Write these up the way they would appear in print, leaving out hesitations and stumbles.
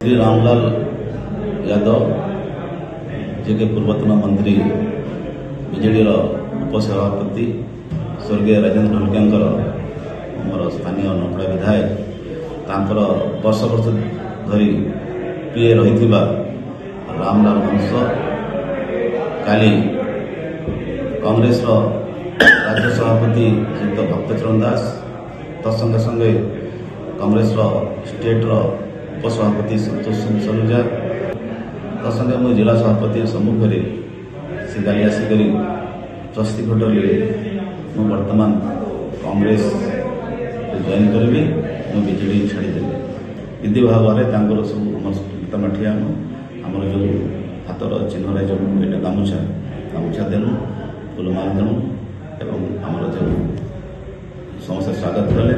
श्री रामलाल यादव जे के पूर्वतन मंत्री बीजेडी उपसभापति स्वर्गीय राजेन्द्र ढोलकिया मोर स्थानीय नपड़ा विधायक तांकर वर्ष वर्ष धरी पीए रही रामलाल वंश काली कांग्रेस राज्य सभापति श्रीयुक्त भक्तचरण दास तत्संगे संगे कांग्रेस स्टेट उपसभापति संतोष सिंह सलूजा तत्संगे मो जिला सभापति सम्मुख से गाली आसिक चस्ती घटले मु वर्तमान कांग्रेस जॉइन करी बीजेडी छाड़देवी इदी भाव में सब नेता माठिया आमर जो हाथर चिन्ह जो ये गामुछा गामुछा देलु फुलमाल देलु एवं आमर जो समस्त स्वागत कले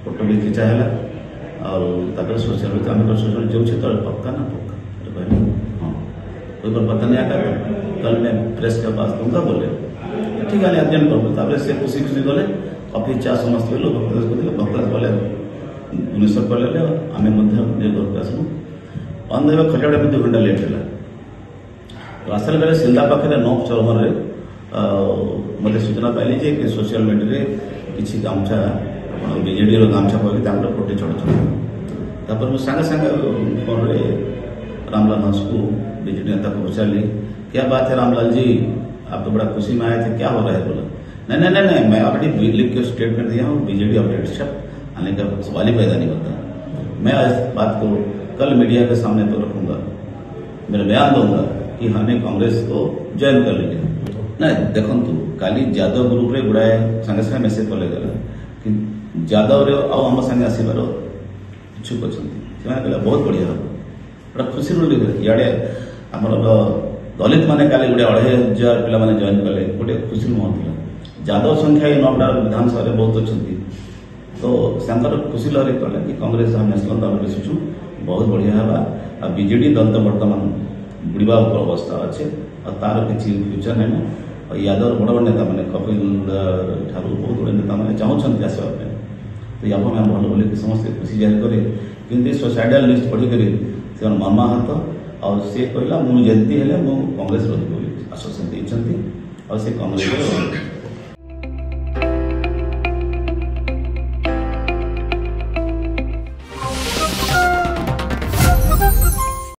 फोटो भी खिंचा है और सोशल मीडिया सोशल जो पक्का ना पक्का कहले हाँ कोई पर पता नहीं आता कल मैं प्रेस के पास दूंगा बोले ठीक है अर्जेंट कर से खुशी खुशी गले कॉफी चा समस्त लोग भक्तदास गले भुवनेश्वर पड़े आम घर को आसलु अंधे खटिया 2 घंटा लेट है आसार बेले सिलदा पाखे नौक चौमर मत सूचना पाइली कि सोशल मीडिया किसी गामछा बीजेडी गामछा कहकर फोटे चढ़ुच्च मुझे सागे सागे फोन रामलाल हंस को बीजेडी नेता को पचारि क्या बात है रामलाल जी आप तो बड़ा खुशी में आए थे क्या हो रहा है बोला नहीं नहीं नहीं मैं ऑलरेडी लिख के स्टेटमेंट दिया हूँ बीजेडी अपडेट सब आने का सवाल ही पैदा नहीं होता मैं इस बात को कल मीडिया के सामने तो रखूंगा मेरा बयान दूंगा कि हमें कांग्रेस को ज्वाइन कर लीजिए नहीं देखु काली यादव ग्रुप रे गुड़ाए सागे सागे मेसेज कले गला कि यादव रे आम सागे आसबार इच्छुक अच्छा बहुत बढ़िया हम बड़ा खुशी इे आम दलित मैंने काली गोटे 2500 पिला मैंने जॉइन कले गोटे खुशी मुहूर्त यादव संख्या ये नौटा विधानसभा बहुत अच्छा तो सांकर खुशी लहरी कले कि कांग्रेस नेशनल दल मिशुचु बहुत बढ़िया है आ बीजेडी दल तो बर्तमान बुड़वा अवस्था अच्छे और तार किसी फ्यूचर नहीं और यादव बड़ बड़ नेता मैंने कपिल ठारू बहुत गुड़े नेता मैंने चाहते आसवाई तो या भल बोले कि समस्त खुशी जाहिर करे कि सोसाइडल लिस्ट पढ़ी से मर्माहत और सी कहला मुझे कांग्रेस आश्वासन देते और से कांग्रेस